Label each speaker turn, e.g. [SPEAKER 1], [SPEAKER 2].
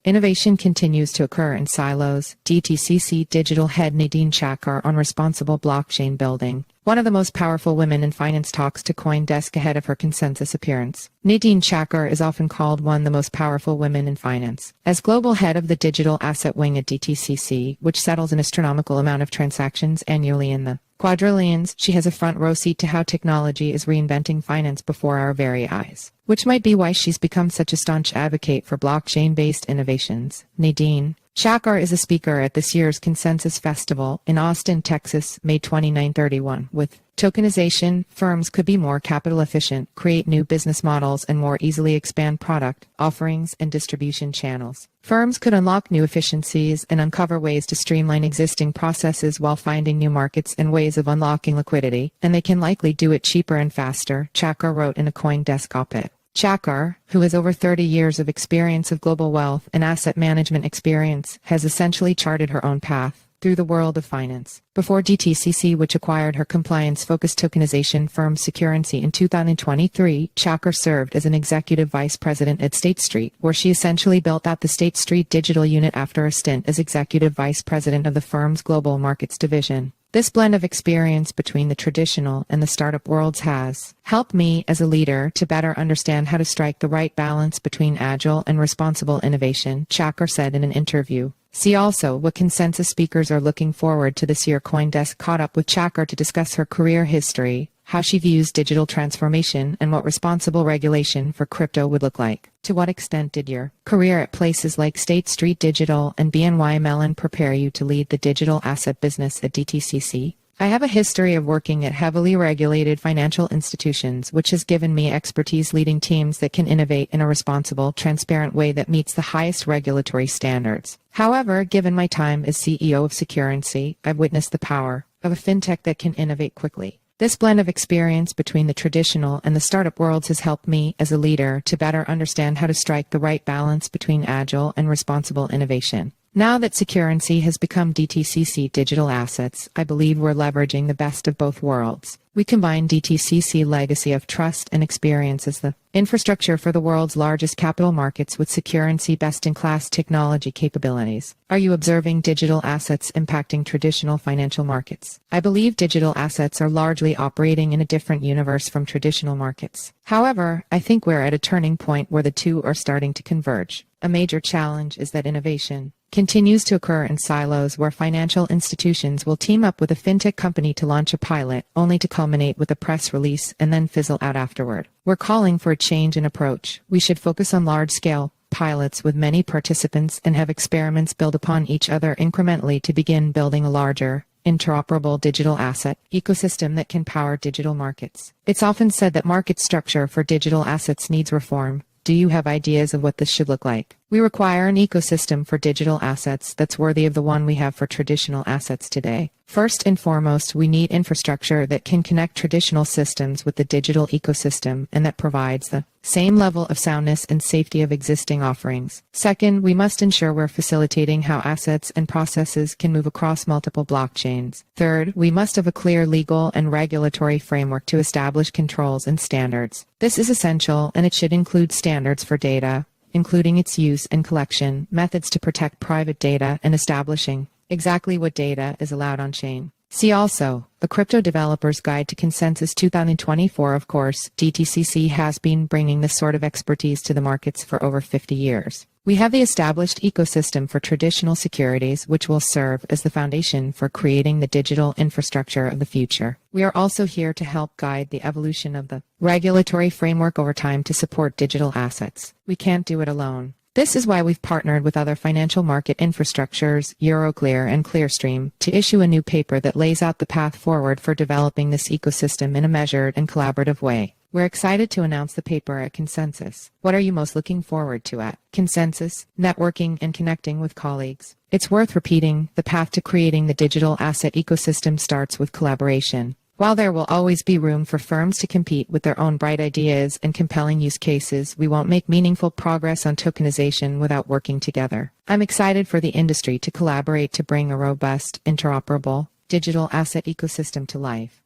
[SPEAKER 1] Innovation continues to occur in silos. DTCC digital head Nadine Chakar on responsible blockchain building. One of the most powerful women in finance talks to CoinDesk ahead of her consensus appearance. Nadine Chakar is often called one of the most powerful women in finance. As global head of the digital asset wing at DTCC, which settles an astronomical amount of transactions annually in the quadrillions, she has a front row seat to how technology is reinventing finance before our very eyes. Which might be why she's become such a staunch advocate for blockchain-based innovations. Nadine Chakar is a speaker at this year's Consensus Festival in Austin, Texas, May 29-31. With tokenization, firms could be more capital efficient, create new business models, and more easily expand product offerings and distribution channels. Firms could unlock new efficiencies and uncover ways to streamline existing processes while finding new markets and ways of unlocking liquidity, and they can likely do it cheaper and faster, Chakar wrote in a CoinDesk op-ed. Chakar, who has over 30 years of experience of global wealth and asset management experience, has essentially charted her own path through the world of finance. Before DTCC, which acquired her compliance-focused tokenization firm Securrency in 2023, Chakar served as an executive vice president at State Street, where she essentially built out the State Street digital unit after a stint as executive vice president of the firm's global markets division. This blend of experience between the traditional and the startup worlds has helped me as a leader to better understand how to strike the right balance between agile and responsible innovation, Chakar said in an interview. See also what consensus speakers are looking forward to this year. CoinDesk caught up with Chakar to discuss her career history, how she views digital transformation, and what responsible regulation for crypto would look like. To what extent did your career at places like State Street Digital and BNY Mellon prepare you to lead the digital asset business at DTCC? I have a history of working at heavily regulated financial institutions, which has given me expertise leading teams that can innovate in a responsible, transparent way that meets the highest regulatory standards. However, given my time as CEO of Securrency, I've witnessed the power of a fintech that can innovate quickly. This blend of experience between the traditional and the startup worlds has helped me as a leader to better understand how to strike the right balance between agile and responsible innovation. Now that Securrency has become DTCC Digital Assets, I believe we're leveraging the best of both worlds. We combine DTCC legacy of trust and experience as the infrastructure for the world's largest capital markets with Securrency best-in-class technology capabilities. Are you observing digital assets impacting traditional financial markets? I believe digital assets are largely operating in a different universe from traditional markets. However, I think we're at a turning point where the two are starting to converge. A major challenge is that innovation continues to occur in silos where financial institutions will team up with a fintech company to launch a pilot, only to culminate with a press release and then fizzle out afterward. We're calling for a change in approach. We should focus on large-scale pilots with many participants and have experiments build upon each other incrementally to begin building a larger, interoperable digital asset ecosystem that can power digital markets. It's often said that market structure for digital assets needs reform. Do you have ideas of what this should look like? We require an ecosystem for digital assets that's worthy of the one we have for traditional assets today. First and foremost, we need infrastructure that can connect traditional systems with the digital ecosystem and that provides the same level of soundness and safety of existing offerings. Second, we must ensure we're facilitating how assets and processes can move across multiple blockchains. Third, we must have a clear legal and regulatory framework to establish controls and standards. This is essential, and it should include standards for data, including its use and collection, methods to protect private data, and establishing exactly what data is allowed on-chain. See also, the Crypto Developer's Guide to Consensus 2024. Of course, DTCC has been bringing this sort of expertise to the markets for over 50 years. We have the established ecosystem for traditional securities, which will serve as the foundation for creating the digital infrastructure of the future. We are also here to help guide the evolution of the regulatory framework over time to support digital assets. We can't do it alone. This is why we've partnered with other financial market infrastructures, Euroclear and Clearstream, to issue a new paper that lays out the path forward for developing this ecosystem in a measured and collaborative way. We're excited to announce the paper at Consensus. What are you most looking forward to at Consensus? Networking and connecting with colleagues. It's worth repeating, the path to creating the digital asset ecosystem starts with collaboration. While there will always be room for firms to compete with their own bright ideas and compelling use cases, we won't make meaningful progress on tokenization without working together. I'm excited for the industry to collaborate to bring a robust, interoperable, digital asset ecosystem to life.